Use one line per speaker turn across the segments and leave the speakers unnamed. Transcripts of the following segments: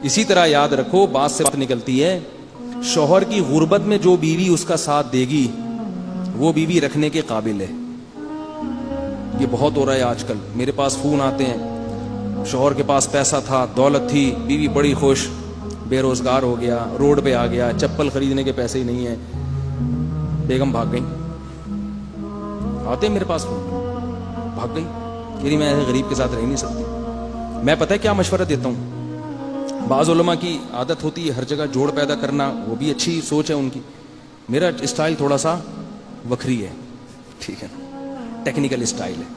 اسی طرح یاد رکھو، بات سے بات نکلتی ہے، شوہر کی غربت میں جو بیوی اس کا ساتھ دے گی وہ بیوی رکھنے کے قابل ہے۔ یہ بہت ہو رہا ہے آج کل، میرے پاس فون آتے ہیں، شوہر کے پاس پیسہ تھا، دولت تھی، بیوی بڑی خوش، بے روزگار ہو گیا، روڈ پہ آ گیا، چپل خریدنے کے پیسے ہی نہیں ہیں، بیگم بھاگ گئی۔ آتے ہیں میرے پاس فون، بھاگ گئی، یعنی میں ایسے غریب کے ساتھ رہ نہیں سکتی۔ میں پتہ ہے کیا مشورہ دیتا ہوں؟ بعض علماء کی عادت ہوتی ہے ہر جگہ جوڑ پیدا کرنا، وہ بھی اچھی سوچ ہے ان کی، میرا اسٹائل تھوڑا سا وکھری ہے، ٹھیک ہے، ٹیکنیکل اسٹائل ہے۔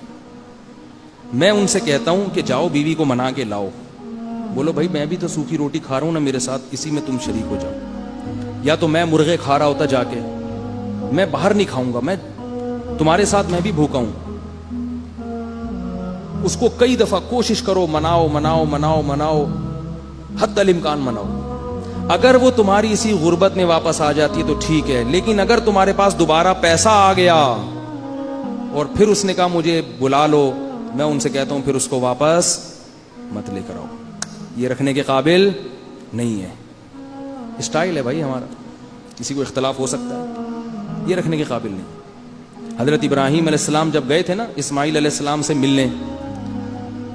میں ان سے کہتا ہوں کہ جاؤ بیوی کو منا کے لاؤ، بولو بھائی میں بھی تو سوکھی روٹی کھا رہا ہوں نا میرے ساتھ، اسی میں تم شریک ہو جاؤ، یا تو میں مرغے کھا رہا ہوتا جا کے، میں باہر نہیں کھاؤں گا، میں تمہارے ساتھ میں بھی بھوکا ہوں۔ اس کو کئی دفعہ کوشش کرو، مناؤ مناؤ مناؤ مناؤ، حد الامکان مناؤ۔ اگر وہ تمہاری اسی غربت میں واپس آ جاتی ہے تو ٹھیک ہے، لیکن اگر تمہارے پاس دوبارہ پیسہ آ گیا اور پھر اس نے کہا مجھے بلا لو، میں ان سے کہتا ہوں پھر اس کو واپس مت لے کر آؤ، یہ رکھنے کے قابل نہیں ہے۔ اسٹائل ہے بھائی ہمارا، کسی کو اختلاف ہو سکتا ہے، یہ رکھنے کے قابل نہیں۔ حضرت ابراہیم علیہ السلام جب گئے تھے نا اسماعیل علیہ السلام سے ملنے،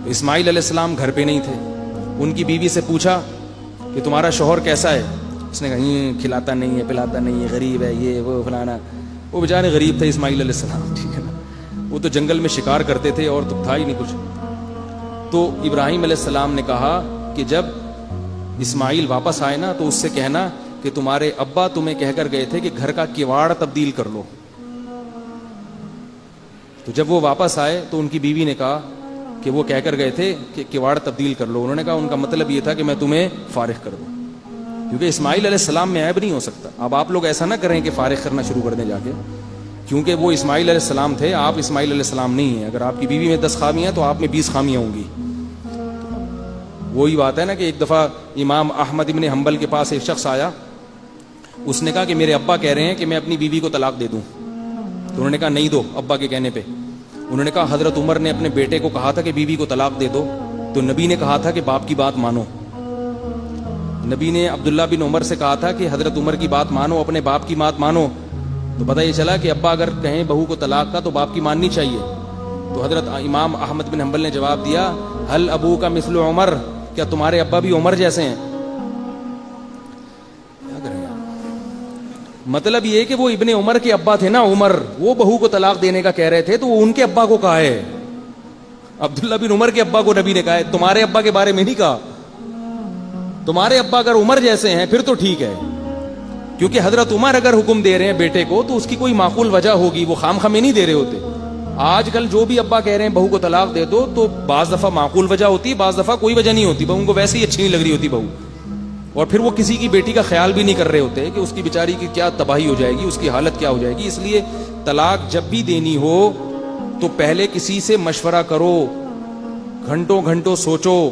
تو اسماعیل علیہ السلام گھر پہ نہیں تھے، ان کی بیوی سے پوچھا کہ تمہارا شوہر کیسا ہے؟ اس نے کہا کھلاتا نہیں ہے، پلاتا نہیں ہے، غریب ہے، یہ وہ فلانا۔ وہ بیچارے غریب تھے اسماعیل علیہ السلام، ٹھیک ہے نا، وہ تو جنگل میں شکار کرتے تھے اور تو تھا ہی نہیں کچھ۔ تو ابراہیم علیہ السلام نے کہا کہ جب اسماعیل واپس آئے نا تو اس سے کہنا کہ تمہارے ابا تمہیں کہہ کر گئے تھے کہ گھر کا کواڑ تبدیل کر لو۔ تو جب وہ واپس آئے تو ان کی بیوی نے کہا کہ وہ کہہ کر گئے تھے کہ کواڑ تبدیل کر لو، انہوں نے کہا ان کا مطلب یہ تھا کہ میں تمہیں فارغ کر دوں، کیونکہ اسماعیل علیہ السلام میں عیب نہیں ہو سکتا۔ اب آپ لوگ ایسا نہ کریں کہ فارغ کرنا شروع کر دیں جا کے، کیونکہ وہ اسماعیل علیہ السلام تھے، آپ اسماعیل علیہ السلام نہیں ہیں۔ اگر آپ کی بیوی میں 10 خامیاں ہیں تو آپ میں 20 خامیاں ہوں گی۔ وہی بات ہے نا کہ ایک دفعہ امام احمد ابن حنبل کے پاس ایک شخص آیا، اس نے کہا کہ میرے ابا کہہ رہے ہیں کہ میں اپنی بیوی کو طلاق دے دوں، تو انہوں نے کہا نہیں دو ابا کے کہنے پہ۔ انہوں نے کہا حضرت عمر نے اپنے بیٹے کو کہا تھا کہ بیوی کو طلاق دے دو، تو نبی نے کہا تھا کہ باپ کی بات مانو۔ نبی نے عبداللہ بن عمر سے کہا تھا کہ حضرت عمر کی بات مانو، اپنے باپ کی بات مانو۔ تو پتہ یہ چلا کہ ابا اگر کہیں بہو کو طلاق کا تو باپ کی ماننی چاہیے۔ تو حضرت امام احمد بن حنبل نے جواب دیا حل ابو کا مثل عمر، کیا تمہارے ابا بھی عمر جیسے ہیں؟ مطلب یہ کہ وہ ابن عمر کے ابا تھے نا، عمر، وہ بہو کو طلاق دینے کا کہہ رہے تھے تو وہ ان کے ابا کو کہا ہے، عبداللہ بن عمر کے ابا کو نبی نے کہا ہے، تمہارے ابا کے بارے میں نہیں کہا۔ تمہارے ابا اگر عمر جیسے ہیں پھر تو ٹھیک ہے، کیونکہ حضرت عمر اگر حکم دے رہے ہیں بیٹے کو تو اس کی کوئی معقول وجہ ہوگی، وہ خام خامے نہیں دے رہے ہوتے۔ آج کل جو بھی ابا کہہ رہے ہیں بہو کو طلاق دے دو تو بعض دفعہ معقول وجہ ہوتی ہے، بعض دفعہ کوئی وجہ نہیں ہوتی، بہو کو ویسے ہی اچھی نہیں لگ رہی ہوتی بہو، اور پھر وہ کسی کی بیٹی کا خیال بھی نہیں کر رہے ہوتے کہ اس کی بیچاری کی کیا تباہی ہو جائے گی، اس کی حالت کیا ہو جائے گی۔ اس لیے طلاق جب بھی دینی ہو تو پہلے کسی سے مشورہ کرو، گھنٹوں گھنٹوں سوچو۔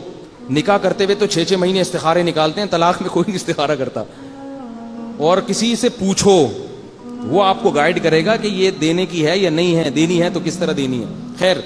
نکاح کرتے ہوئے تو 6 مہینے استخارے نکالتے ہیں، طلاق میں کوئی نہیں استخارہ کرتا۔ اور کسی سے پوچھو، وہ آپ کو گائیڈ کرے گا کہ یہ دینے کی ہے یا نہیں ہے، دینی ہے تو کس طرح دینی ہے۔ خیر